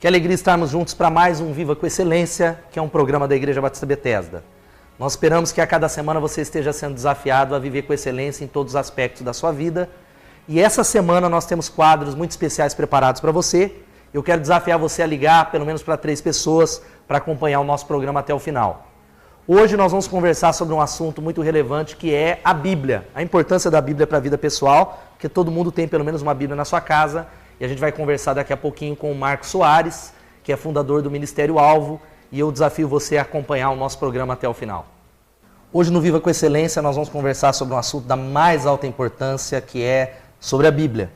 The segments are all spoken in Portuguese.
Que alegria estarmos juntos para mais um Viva com Excelência, que é um programa da Igreja Batista Bethesda. Nós esperamos que a cada semana você esteja sendo desafiado a viver com excelência em todos os aspectos da sua vida. E essa semana nós temos quadros muito especiais preparados para você. Eu quero desafiar você a ligar pelo menos para 3 pessoas para acompanhar o nosso programa até o final. Hoje nós vamos conversar sobre um assunto muito relevante que é a Bíblia. A importância da Bíblia para a vida pessoal, porque todo mundo tem pelo menos uma Bíblia na sua casa. E a gente vai conversar daqui a pouquinho com o Marcos Soares, que é fundador do Ministério Alvo. E eu desafio você a acompanhar o nosso programa até o final. Hoje no Viva com Excelência nós vamos conversar sobre um assunto da mais alta importância, que é sobre a Bíblia.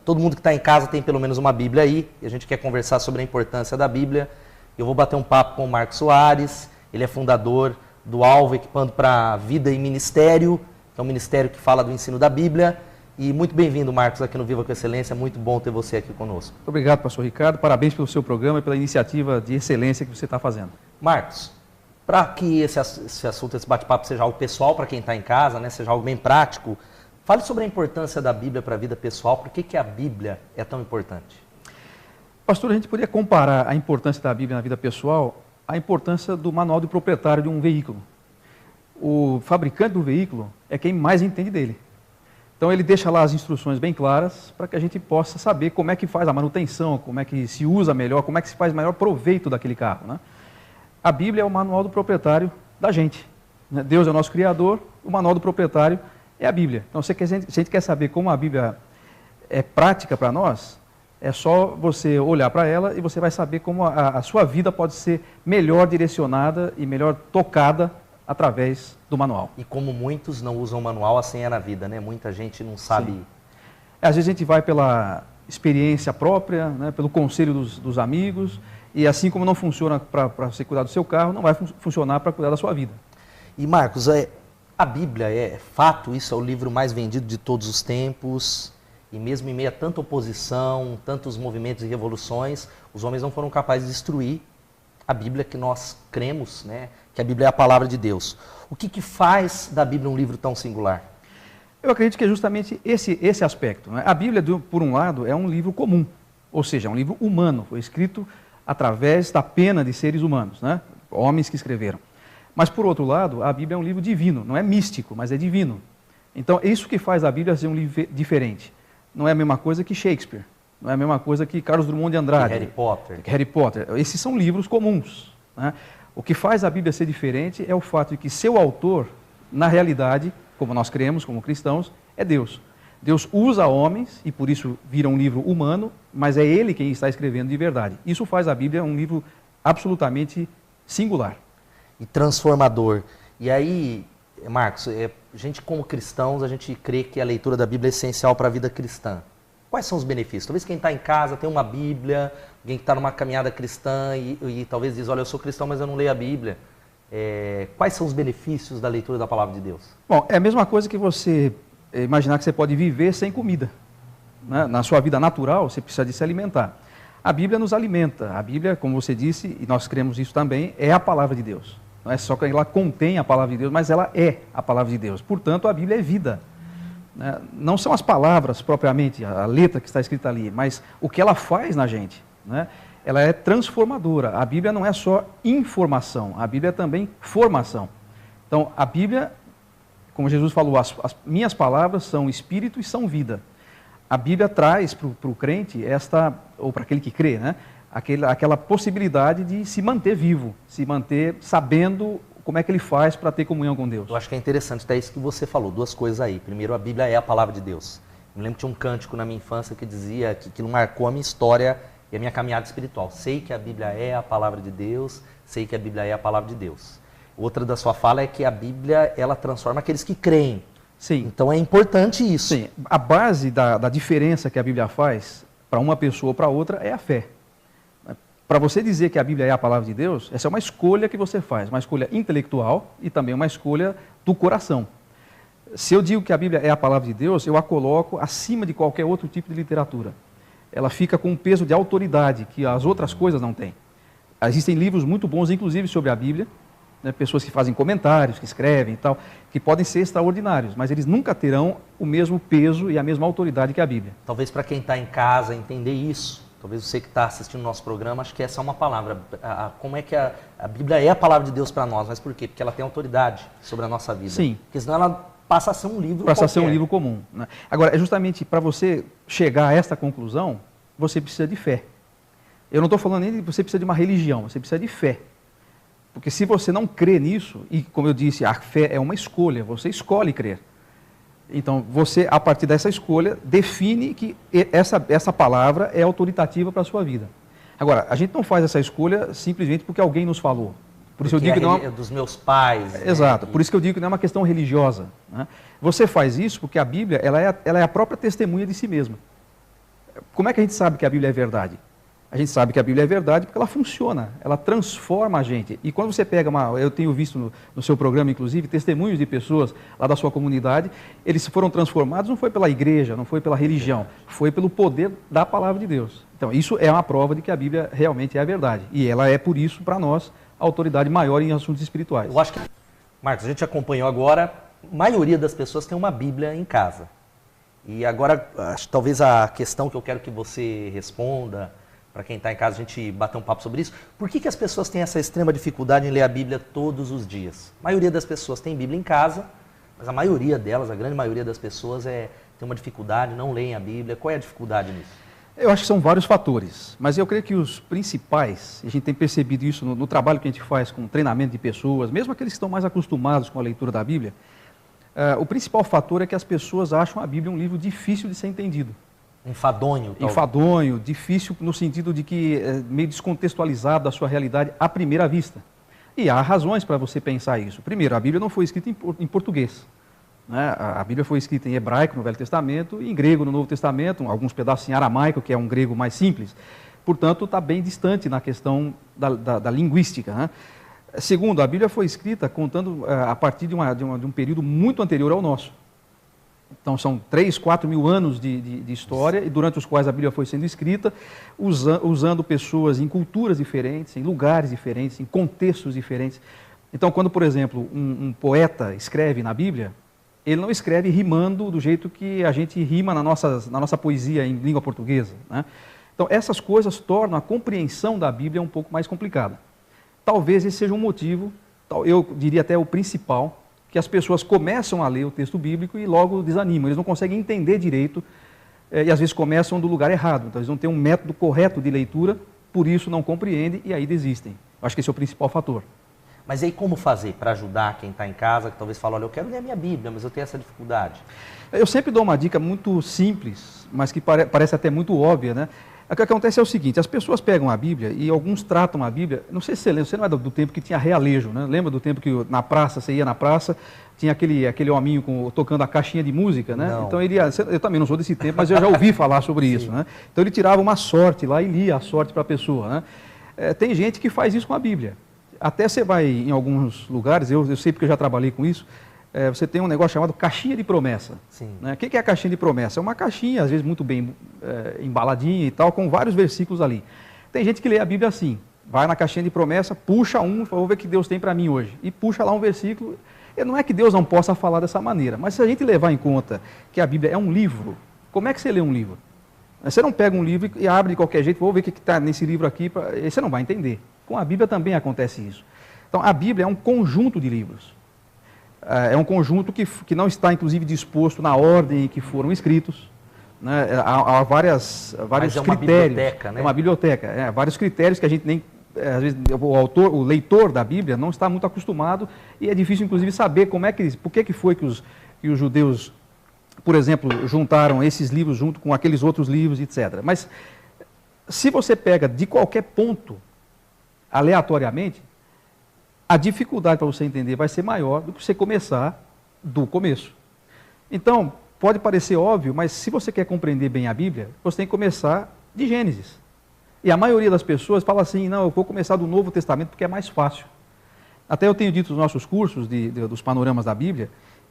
Todo mundo que está em casa tem pelo menos uma Bíblia aí, e a gente quer conversar sobre a importância da Bíblia. Eu vou bater um papo com o Marcos Soares, ele é fundador do Alvo Equipando para Vida e Ministério, que é um ministério que fala do ensino da Bíblia. E muito bem-vindo, Marcos, aqui no Viva com Excelência, muito bom ter você aqui conosco. Muito obrigado, pastor Ricardo, parabéns pelo seu programa e pela iniciativa de excelência que você está fazendo. Marcos, para que esse assunto, esse bate-papo seja algo pessoal para quem está em casa, né, seja algo bem prático, fale sobre a importância da Bíblia para a vida pessoal. Por que a Bíblia é tão importante? Pastor, a gente poderia comparar a importância da Bíblia na vida pessoal à importância do manual do proprietário de um veículo. O fabricante do veículo é quem mais entende dele. Então ele deixa lá as instruções bem claras para que a gente possa saber como é que faz a manutenção, como é que se usa melhor, como é que se faz melhor proveito daquele carro, né? A Bíblia é o manual do proprietário da gente. Deus é o nosso Criador, o manual do proprietário é a Bíblia. Então, se a gente quer saber como a Bíblia é prática para nós, é só você olhar para ela e você vai saber como a sua vida pode ser melhor direcionada e melhor tocada através do manual. E como muitos não usam o manual, assim é na vida, né? Muita gente não sabe. Sim. Às vezes a gente vai pela experiência própria, né? Pelo conselho dos amigos, e assim como não funciona para você cuidar do seu carro, não vai funcionar para cuidar da sua vida. E Marcos, a Bíblia é fato, isso é o livro mais vendido de todos os tempos, e mesmo em meio a tanta oposição, tantos movimentos e revoluções, os homens não foram capazes de destruir a Bíblia que nós cremos, né? Que a Bíblia é a palavra de Deus. O que faz da Bíblia um livro tão singular? Eu acredito que é justamente esse aspecto, né? A Bíblia, por um lado, é um livro comum, ou seja, é um livro humano, foi escrito através da pena de seres humanos, né? Homens que escreveram. Mas, por outro lado, a Bíblia é um livro divino, não é místico, mas é divino. Então, isso que faz a Bíblia ser um livro diferente. Não é a mesma coisa que Shakespeare, não é a mesma coisa que Carlos Drummond de Andrade. Harry Potter. Esses são livros comuns, né? O que faz a Bíblia ser diferente é o fato de que seu autor, na realidade, como nós cremos, como cristãos, é Deus. Deus usa homens e por isso vira um livro humano, mas é Ele quem está escrevendo de verdade. Isso faz a Bíblia um livro absolutamente singular. E transformador. E aí, Marcos, a gente como cristãos, a gente crê que a leitura da Bíblia é essencial para a vida cristã. Quais são os benefícios? Talvez quem está em casa tem uma Bíblia, alguém que está numa caminhada cristã e talvez diz, olha, eu sou cristão, mas eu não leio a Bíblia. Quais são os benefícios da leitura da palavra de Deus? Bom, é a mesma coisa que você imaginar que você pode viver sem comida, né? Na sua vida natural, você precisa de se alimentar. A Bíblia nos alimenta. A Bíblia, como você disse, e nós cremos isso também, é a palavra de Deus. Não é só que ela contém a palavra de Deus, mas ela é a palavra de Deus. Portanto, a Bíblia é vida. Não são as palavras propriamente, a letra que está escrita ali, mas o que ela faz na gente, né? Ela é transformadora. A Bíblia não é só informação, a Bíblia é também formação. Então, a Bíblia, como Jesus falou, as minhas palavras são espírito e são vida. A Bíblia traz para o crente ou para aquele que crê, né? Aquela possibilidade de se manter vivo, se manter sabendo como é que ele faz para ter comunhão com Deus. Eu acho que é interessante, até isso que você falou, 2 coisas aí. Primeiro, a Bíblia é a palavra de Deus. Eu me lembro que tinha um cântico na minha infância que dizia que aquilo marcou a minha história e a minha caminhada espiritual. Sei que a Bíblia é a palavra de Deus, sei que a Bíblia é a palavra de Deus. Outra da sua fala é que a Bíblia, ela transforma aqueles que creem. Sim. Então é importante isso. Sim. A base da diferença que a Bíblia faz para uma pessoa ou para outra é a fé. Para você dizer que a Bíblia é a palavra de Deus, essa é uma escolha que você faz, uma escolha intelectual e também uma escolha do coração. Se eu digo que a Bíblia é a palavra de Deus, eu a coloco acima de qualquer outro tipo de literatura. Ela fica com um peso de autoridade que as outras coisas não têm. Existem livros muito bons, inclusive sobre a Bíblia, né, pessoas que fazem comentários, que escrevem e tal, que podem ser extraordinários, mas eles nunca terão o mesmo peso e a mesma autoridade que a Bíblia. Talvez para quem está em casa entender isso, talvez você que está assistindo o nosso programa, acho que essa é uma palavra. Como é que a Bíblia é a palavra de Deus para nós, mas por quê? Porque ela tem autoridade sobre a nossa vida. Sim. Porque senão ela passa a ser um livro Passa a ser um livro comum, né? Agora, é justamente para você chegar a esta conclusão, você precisa de fé. Eu não estou falando nem de você precisa de uma religião, você precisa de fé. Porque se você não crê nisso, e como eu disse, a fé é uma escolha, você escolhe crer. Então, você, a partir dessa escolha, define que essa palavra é autoritativa para a sua vida. Agora, a gente não faz essa escolha simplesmente porque alguém nos falou. Por isso eu digo que não é dos meus pais. Exato, por isso que eu digo que não é uma questão religiosa, né? Você faz isso porque a Bíblia ela é a própria testemunha de si mesma. Como é que a gente sabe que a Bíblia é verdade? A gente sabe que a Bíblia é verdade porque ela funciona, ela transforma a gente. E quando você pega eu tenho visto no seu programa, inclusive, testemunhos de pessoas lá da sua comunidade, eles foram transformados, não foi pela igreja, não foi pela religião, foi pelo poder da palavra de Deus. Então, isso é uma prova de que a Bíblia realmente é a verdade. E ela é, por isso, para nós, a autoridade maior em assuntos espirituais. Eu acho que, Marcos, a gente acompanhou agora, a maioria das pessoas tem uma Bíblia em casa. E agora, talvez a questão que eu quero que você responda, para quem está em casa, a gente bater um papo sobre isso. Por que as pessoas têm essa extrema dificuldade em ler a Bíblia todos os dias? A maioria das pessoas tem Bíblia em casa, mas a maioria delas, a grande maioria das pessoas tem uma dificuldade, não leem a Bíblia. Qual é a dificuldade nisso? Eu acho que são vários fatores, mas eu creio que os principais, a gente tem percebido isso no trabalho que a gente faz com treinamento de pessoas, mesmo aqueles que estão mais acostumados com a leitura da Bíblia, o principal fator é que as pessoas acham a Bíblia um livro difícil de ser entendido. Enfadonho. Talvez. Enfadonho, difícil no sentido de que é meio descontextualizado da sua realidade à primeira vista. E há razões para você pensar isso. Primeiro, a Bíblia não foi escrita em português, né? A Bíblia foi escrita em hebraico no Velho Testamento e em grego no Novo Testamento, alguns pedaços em aramaico, que é um grego mais simples. Portanto, está bem distante na questão da linguística, né? Segundo, a Bíblia foi escrita contando a partir de um período muito anterior ao nosso. Então, são 3, 4 mil anos de história, e durante os quais a Bíblia foi sendo escrita, usando pessoas em culturas diferentes, em lugares diferentes, em contextos diferentes. Então, quando, por exemplo, um poeta escreve na Bíblia, ele não escreve rimando do jeito que a gente rima na nossa poesia em língua portuguesa, né? Então, essas coisas tornam a compreensão da Bíblia um pouco mais complicada. Talvez esse seja um motivo, eu diria até o principal, que as pessoas começam a ler o texto bíblico e logo desanimam. Eles não conseguem entender direito e às vezes começam do lugar errado. Então eles não têm um método correto de leitura, por isso não compreendem e aí desistem. Eu acho que esse é o principal fator. Mas aí como fazer para ajudar quem está em casa, que talvez fale, olha, eu quero ler a minha Bíblia, mas eu tenho essa dificuldade? Eu sempre dou uma dica muito simples, mas que parece até muito óbvia, né? O que acontece é o seguinte, as pessoas pegam a Bíblia e alguns tratam a Bíblia, não sei se você lembra, você não é do tempo que tinha realejo, né? Lembra do tempo que na praça, você ia na praça, tinha aquele hominho tocando a caixinha de música, né? Não. Então eu também não sou desse tempo, mas eu já ouvi falar sobre isso, né? Então ele tirava uma sorte lá e lia a sorte para a pessoa, né? Tem gente que faz isso com a Bíblia. Até você vai em alguns lugares, eu sei porque eu já trabalhei com isso, você tem um negócio chamado caixinha de promessa. Sim. Né? O que é a caixinha de promessa? É uma caixinha, às vezes muito bem embaladinha e tal, com vários versículos ali. Tem gente que lê a Bíblia assim, vai na caixinha de promessa, puxa um, fala, vou ver o que Deus tem para mim hoje. E puxa lá um versículo. E não é que Deus não possa falar dessa maneira, mas se a gente levar em conta que a Bíblia é um livro, como é que você lê um livro? Você não pega um livro e abre de qualquer jeito, vou ver o que está nesse livro aqui, você não vai entender. Com a Bíblia também acontece isso. Então, a Bíblia é um conjunto de livros. É um conjunto que não está, inclusive, disposto na ordem em que foram escritos. Né? Há vários critérios. Uma biblioteca, né? É uma biblioteca. Vários critérios que a gente nem... Às vezes, o leitor da Bíblia não está muito acostumado e é difícil, inclusive, saber por que foi que os judeus, por exemplo, juntaram esses livros junto com aqueles outros livros, etc. Mas, se você pega de qualquer ponto, aleatoriamente, a dificuldade para você entender vai ser maior do que você começar do começo. Então, pode parecer óbvio, mas se você quer compreender bem a Bíblia, você tem que começar de Gênesis. E a maioria das pessoas fala assim, não, eu vou começar do Novo Testamento porque é mais fácil. Até eu tenho dito nos nossos cursos, dos panoramas da Bíblia,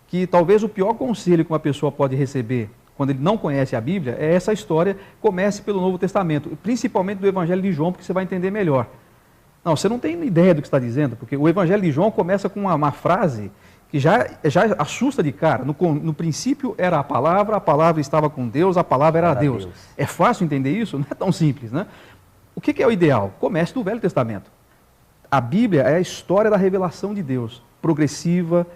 que talvez o pior conselho que uma pessoa pode receber quando ele não conhece a Bíblia é essa história, comece pelo Novo Testamento, principalmente do Evangelho de João, porque você vai entender melhor. Não, você não tem ideia do que está dizendo, porque o Evangelho de João começa com uma frase que já assusta de cara. No princípio era a palavra estava com Deus, a palavra era Deus. É fácil entender isso? Não é tão simples, né? O que é o ideal? Comece do Velho Testamento. A Bíblia é a história da revelação de Deus, progressiva,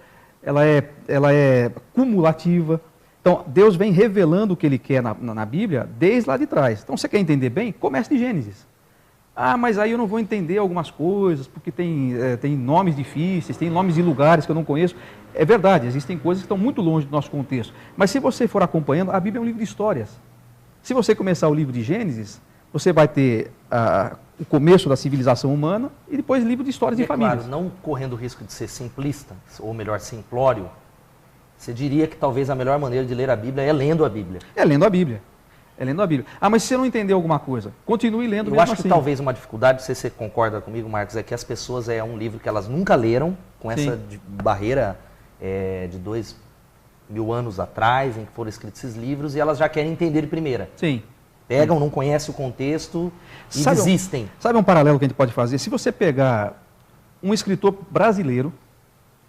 ela é cumulativa. Então, Deus vem revelando o que Ele quer na Bíblia desde lá de trás. Então, você quer entender bem? Comece de Gênesis. Ah, mas aí eu não vou entender algumas coisas, porque tem nomes difíceis, tem nomes de lugares que eu não conheço. É verdade, existem coisas que estão muito longe do nosso contexto. Mas se você for acompanhando, a Bíblia é um livro de histórias. Se você começar o livro de Gênesis, você vai ter o começo da civilização humana e depois livro de histórias de famílias. Claro, não correndo o risco de ser simplista, ou melhor, simplório, você diria que talvez a melhor maneira de ler a Bíblia é lendo a Bíblia. É lendo a Bíblia. É lendo a Bíblia. Ah, mas se você não entender alguma coisa, continue lendo mesmo assim. Eu acho que talvez uma dificuldade, não sei se você concorda comigo, Marcos, é que as pessoas é um livro que elas nunca leram, com essa barreira de 2000 anos atrás, em que foram escritos esses livros, e elas já querem entender de primeira. Sim. Pegam, não conhecem o contexto e desistem. Sabe um paralelo que a gente pode fazer? Se você pegar um escritor brasileiro,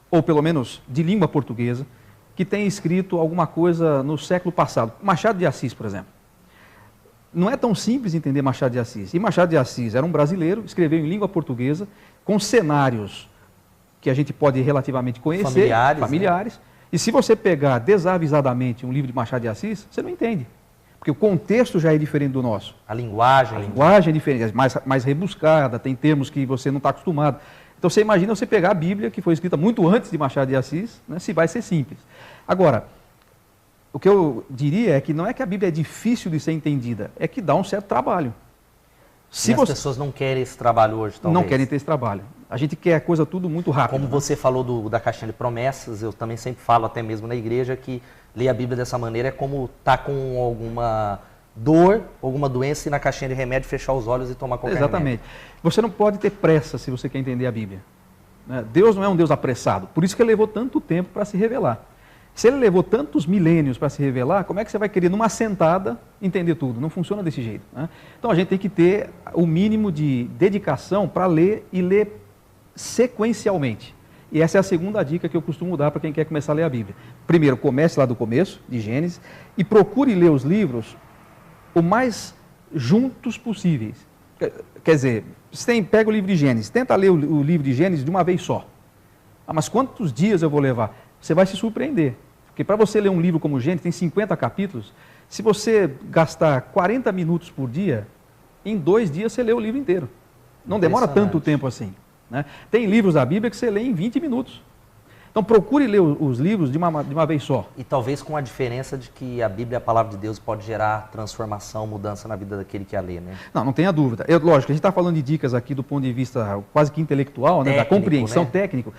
ou pelo menos de língua portuguesa, que tem escrito alguma coisa no século passado, Machado de Assis, por exemplo. Não é tão simples entender Machado de Assis. E Machado de Assis era um brasileiro, escreveu em língua portuguesa, com cenários que a gente pode relativamente conhecer, familiares. Né? E se você pegar desavisadamente um livro de Machado de Assis, você não entende. Porque o contexto já é diferente do nosso. A linguagem é diferente, mais rebuscada, tem termos que você não está acostumado. Então você imagina você pegar a Bíblia, que foi escrita muito antes de Machado de Assis, né, se vai ser simples. Agora, o que eu diria é que não é que a Bíblia é difícil de ser entendida, é que dá um certo trabalho. As pessoas não querem esse trabalho hoje, talvez. Não querem ter esse trabalho. A gente quer a coisa tudo muito rápido. Como você falou da caixinha de promessas, eu também sempre falo, até mesmo na igreja, que ler a Bíblia dessa maneira é como estar com alguma dor, alguma doença, e na caixinha de remédio fechar os olhos e tomar qualquer Exatamente. remédio. Você não pode ter pressa se você quer entender a Bíblia. Deus não é um Deus apressado, por isso que ele levou tanto tempo para se revelar. Se ele levou tantos milênios para se revelar, como é que você vai querer, numa sentada, entender tudo? Não funciona desse jeito. Né? Então a gente tem que ter o mínimo de dedicação para ler e ler sequencialmente. E essa é a segunda dica que eu costumo dar para quem quer começar a ler a Bíblia. Primeiro, comece lá do começo, de Gênesis, e procure ler os livros o mais juntos possíveis. Quer dizer, pega o livro de Gênesis, tenta ler o livro de Gênesis de uma vez só. Ah, mas quantos dias eu vou levar? Você vai se surpreender. Porque para você ler um livro como Gênesis, tem 50 capítulos, se você gastar 40 minutos por dia, em 2 dias você lê o livro inteiro. Não demora tanto tempo assim. Né? Tem livros da Bíblia que você lê em 20 minutos. Então procure ler os livros de uma vez só. E talvez com a diferença de que a Bíblia, a palavra de Deus, pode gerar transformação, mudança na vida daquele que a lê, né? Não tenha dúvida. Lógico, a gente está falando de dicas aqui do ponto de vista quase que intelectual, técnico, né? Da compreensão técnica.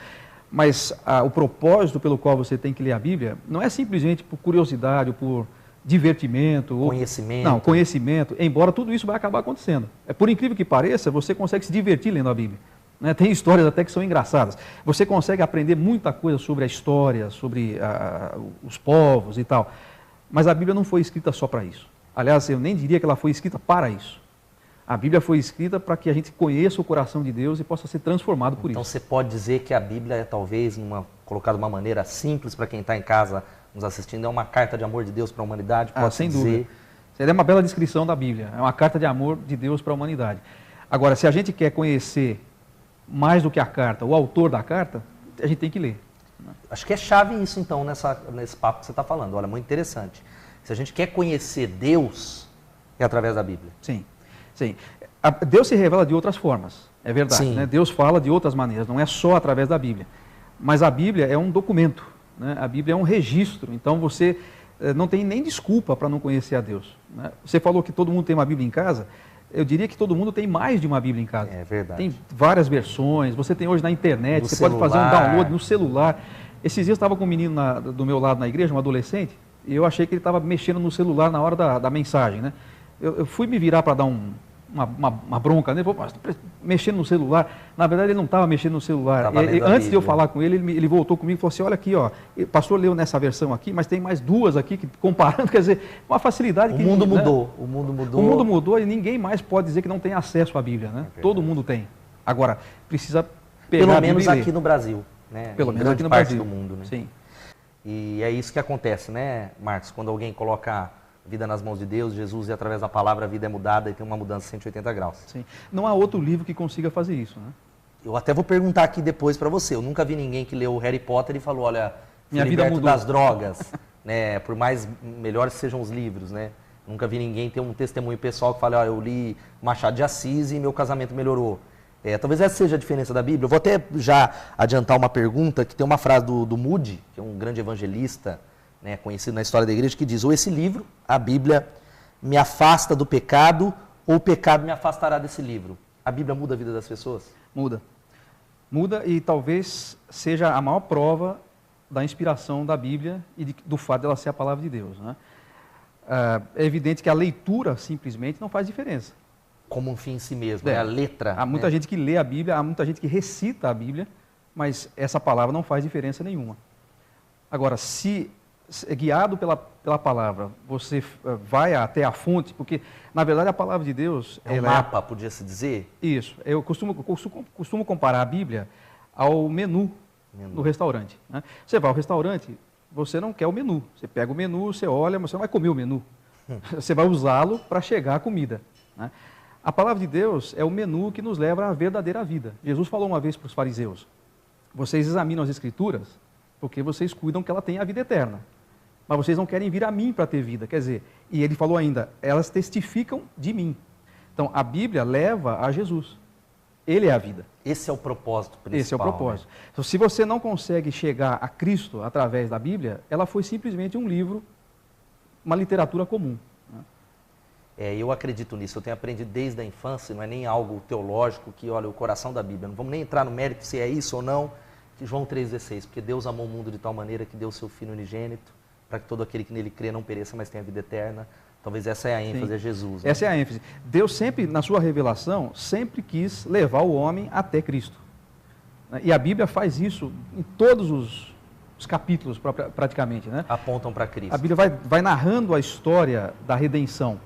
Mas o propósito pelo qual você tem que ler a Bíblia não é simplesmente por curiosidade, ou por divertimento. Conhecimento. Não, conhecimento, embora tudo isso vai acabar acontecendo. Por incrível que pareça, você consegue se divertir lendo a Bíblia. Né? Tem histórias até que são engraçadas. Você consegue aprender muita coisa sobre a história, sobre os povos e tal. Mas a Bíblia não foi escrita só para isso. Aliás, eu nem diria que ela foi escrita para isso. A Bíblia foi escrita para que a gente conheça o coração de Deus e possa ser transformado por isso. Então você pode dizer que a Bíblia é talvez, colocada de uma maneira simples para quem está em casa nos assistindo, é uma carta de amor de Deus para a humanidade? Sem dúvida. Seria uma bela descrição da Bíblia. É uma carta de amor de Deus para a humanidade. Agora, se a gente quer conhecer mais do que a carta, o autor da carta, a gente tem que ler. Acho que é chave isso, então, nesse papo que você está falando. Olha, muito interessante. Se a gente quer conhecer Deus, é através da Bíblia. Sim. Sim. Deus se revela de outras formas, é verdade. Né? Deus fala de outras maneiras, não é só através da Bíblia. Mas a Bíblia é um documento, né? A Bíblia é um registro, então você não tem nem desculpa para não conhecer a Deus. Né? Você falou que todo mundo tem uma Bíblia em casa, eu diria que todo mundo tem mais de uma Bíblia em casa. É verdade. Tem várias versões, você tem hoje na internet, você pode fazer um download no celular. Esses dias eu estava com um menino do meu lado na igreja, um adolescente, e eu achei que ele estava mexendo no celular na hora da mensagem, né? Eu fui me virar para dar uma bronca nele, mexendo no celular. Na verdade, ele não estava mexendo no celular. Antes de eu falar com ele, ele voltou comigo e falou assim, olha aqui, ó, o pastor leu nessa versão aqui, mas tem mais 2 aqui, comparando, quer dizer, uma facilidade. O mundo mudou. O mundo mudou e ninguém mais pode dizer que não tem acesso à Bíblia, né? Todo mundo tem. Agora, precisa pegar pelo menos aqui no Brasil. né? Pelo em menos grande aqui no parte Brasil. do mundo, né? Sim. E é isso que acontece, né, Marcos? Quando alguém coloca a vida nas mãos de Deus, Jesus, e através da palavra a vida é mudada e tem uma mudança de 180 graus. Sim. Não há outro livro que consiga fazer isso, né? Eu até vou perguntar aqui depois para você. Eu nunca vi ninguém que leu o Harry Potter e falou, olha, minha vida liberto mudou das drogas, né? Por mais melhores que sejam os livros, né? Nunca vi ninguém ter um testemunho pessoal que fale, ó, eu li Machado de Assis e meu casamento melhorou. Talvez essa seja a diferença da Bíblia. Eu vou até já adiantar uma pergunta, que tem uma frase do Moody, que é um grande evangelista, né, conhecido na história da igreja, que diz, ou esse livro, a Bíblia, me afasta do pecado, ou o pecado me afastará desse livro. A Bíblia muda a vida das pessoas? Muda. Muda e talvez seja a maior prova da inspiração da Bíblia e do fato dela ser a palavra de Deus, né? É evidente que a leitura simplesmente não faz diferença. Como um fim em si mesmo, é a letra. Há muita gente que lê a Bíblia, há muita gente que recita a Bíblia, mas essa palavra não faz diferença nenhuma. Agora, se guiado pela palavra, você vai até a fonte, porque, na verdade, a palavra de Deus... É um mapa, podia-se dizer? Isso. Eu costumo comparar a Bíblia ao menu no restaurante, né? Você vai ao restaurante, você não quer o menu. Você pega o menu, você olha, mas você não vai comer o menu. Você vai usá-lo para chegar à comida, né? A palavra de Deus é o menu que nos leva à verdadeira vida. Jesus falou uma vez para os fariseus, vocês examinam as Escrituras porque vocês cuidam que ela tenha a vida eterna. Mas vocês não querem vir a mim para ter vida. Quer dizer, e ele falou ainda, elas testificam de mim. Então, a Bíblia leva a Jesus. Ele é a vida. Esse é o propósito principal. Esse é o propósito. Né? Então, se você não consegue chegar a Cristo através da Bíblia, ela foi simplesmente um livro, uma literatura comum. Eu acredito nisso, eu tenho aprendido desde a infância, não é nem algo teológico que, olha, o coração da Bíblia, não vamos nem entrar no mérito se é isso ou não, que João 3,16, porque Deus amou o mundo de tal maneira que deu o seu Filho unigênito, para que todo aquele que nele crê não pereça, mas tenha vida eterna. Talvez essa é a ênfase, Sim. É Jesus. Né? Essa é a ênfase. Deus sempre, na sua revelação, sempre quis levar o homem até Cristo. E a Bíblia faz isso em todos os capítulos, praticamente, né? Apontam para Cristo. A Bíblia vai narrando a história da redenção.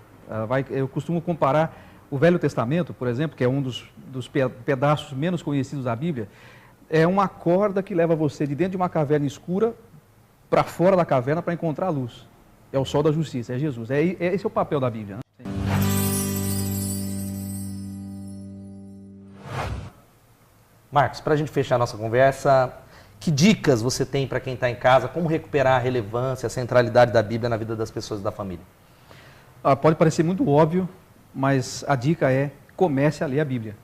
Eu costumo comparar o Velho Testamento, por exemplo, que é um dos pedaços menos conhecidos da Bíblia, é uma corda que leva você de dentro de uma caverna escura para fora da caverna para encontrar a luz. É o sol da justiça, é Jesus. Esse é o papel da Bíblia, né? Marcos, para a gente fechar a nossa conversa, que dicas você tem para quem está em casa, como recuperar a relevância, a centralidade da Bíblia na vida das pessoas e da família? Pode parecer muito óbvio, mas a dica é, comece a ler a Bíblia.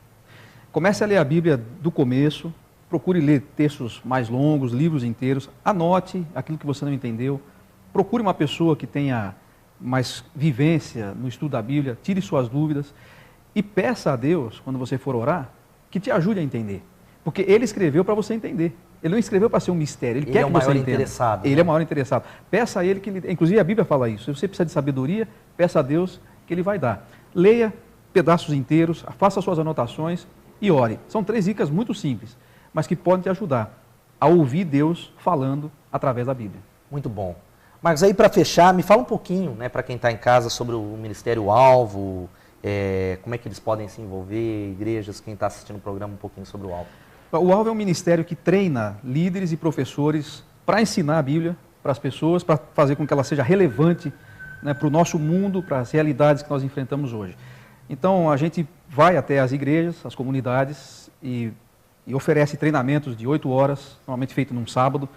Comece a ler a Bíblia do começo, procure ler textos mais longos, livros inteiros, anote aquilo que você não entendeu, procure uma pessoa que tenha mais vivência no estudo da Bíblia, tire suas dúvidas e peça a Deus, quando você for orar, que te ajude a entender. Porque Ele escreveu para você entender. Ele não escreveu para ser um mistério, Ele quer que você entenda. Interessado, Ele né? é o maior interessado. Peça a Ele que Ele... Inclusive a Bíblia fala isso. Se você precisa de sabedoria, peça a Deus que Ele vai dar. Leia pedaços inteiros, faça suas anotações e ore. São 3 dicas muito simples, mas que podem te ajudar a ouvir Deus falando através da Bíblia. Muito bom. Marcos, aí para fechar, me fala um pouquinho, né, para quem está em casa, sobre o Ministério Alvo, como é que eles podem se envolver, igrejas, quem está assistindo o programa, um pouquinho sobre o Alvo. O Alvo é um ministério que treina líderes e professores para ensinar a Bíblia para as pessoas, para fazer com que ela seja relevante, né, para o nosso mundo, para as realidades que nós enfrentamos hoje. Então, a gente vai até as igrejas, as comunidades e oferece treinamentos de 8 horas, normalmente feito num sábado,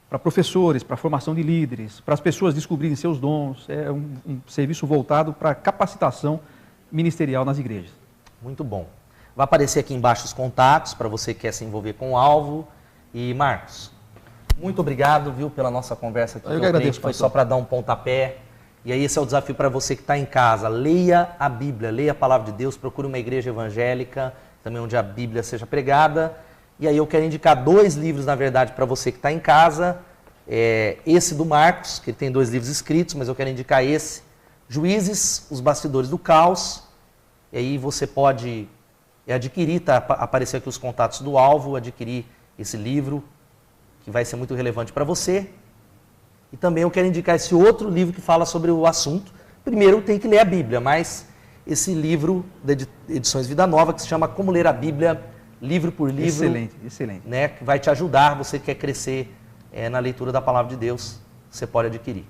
para professores, para formação de líderes, para as pessoas descobrirem seus dons. É um serviço voltado para capacitação ministerial nas igrejas. Muito bom. Vai aparecer aqui embaixo os contatos para você que quer se envolver com o Alvo. E, Marcos, muito obrigado, viu, pela nossa conversa aqui. Eu que agradeço, foi só para dar um pontapé. E aí esse é o desafio para você que está em casa. Leia a Bíblia, leia a Palavra de Deus, procure uma igreja evangélica, também onde a Bíblia seja pregada. E aí eu quero indicar 2 livros, na verdade, para você que está em casa. Esse do Marcos, que ele tem 2 livros escritos, mas eu quero indicar esse. Juízes, Os Bastidores do Caos. E aí você pode adquirir, tá? Aparecer aqui os contatos do Alvo, adquirir esse livro, que vai ser muito relevante para você. E também eu quero indicar esse outro livro que fala sobre o assunto. Primeiro tem que ler a Bíblia, mas esse livro de Edições Vida Nova, que se chama Como Ler a Bíblia livro por livro. Excelente, excelente. Né, que vai te ajudar, você que quer crescer na leitura da palavra de Deus, você pode adquirir.